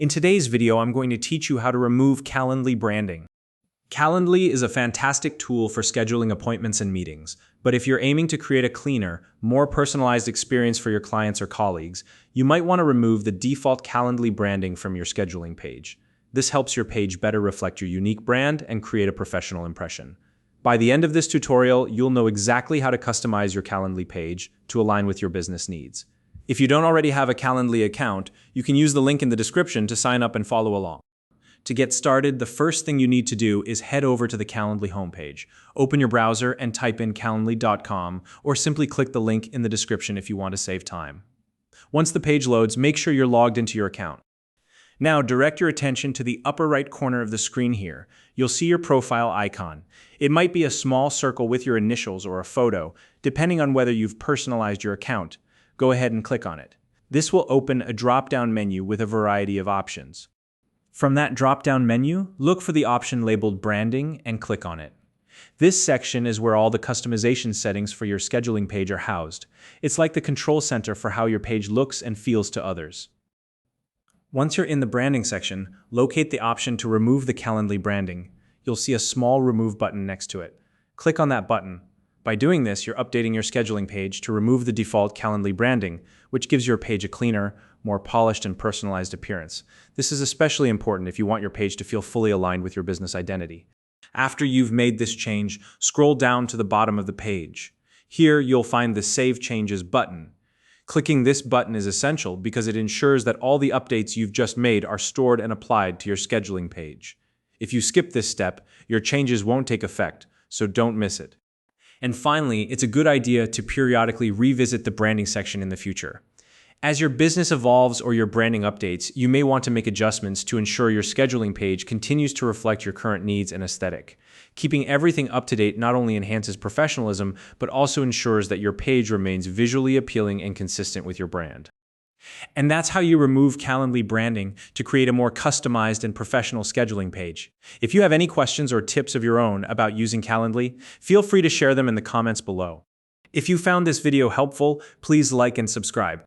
In today's video, I'm going to teach you how to remove Calendly branding. Calendly is a fantastic tool for scheduling appointments and meetings, but if you're aiming to create a cleaner, more personalized experience for your clients or colleagues, you might want to remove the default Calendly branding from your scheduling page. This helps your page better reflect your unique brand and create a professional impression. By the end of this tutorial, you'll know exactly how to customize your Calendly page to align with your business needs. If you don't already have a Calendly account, you can use the link in the description to sign up and follow along. To get started, the first thing you need to do is head over to the Calendly homepage. Open your browser and type in calendly.com, or simply click the link in the description if you want to save time. Once the page loads, make sure you're logged into your account. Now direct your attention to the upper right corner of the screen here. You'll see your profile icon. It might be a small circle with your initials or a photo, depending on whether you've personalized your account. Go ahead and click on it. This will open a drop-down menu with a variety of options. From that drop-down menu, look for the option labeled Branding and click on it. This section is where all the customization settings for your scheduling page are housed. It's like the control center for how your page looks and feels to others. Once you're in the branding section, locate the option to remove the Calendly branding. You'll see a small Remove button next to it. Click on that button. By doing this, you're updating your scheduling page to remove the default Calendly branding, which gives your page a cleaner, more polished and personalized appearance. This is especially important if you want your page to feel fully aligned with your business identity. After you've made this change, scroll down to the bottom of the page. Here, you'll find the Save Changes button. Clicking this button is essential because it ensures that all the updates you've just made are stored and applied to your scheduling page. If you skip this step, your changes won't take effect, so don't miss it. And finally, it's a good idea to periodically revisit the branding section in the future. As your business evolves or your branding updates, you may want to make adjustments to ensure your scheduling page continues to reflect your current needs and aesthetic. Keeping everything up to date not only enhances professionalism, but also ensures that your page remains visually appealing and consistent with your brand. And that's how you remove Calendly branding to create a more customized and professional scheduling page. If you have any questions or tips of your own about using Calendly, feel free to share them in the comments below. If you found this video helpful, please like and subscribe.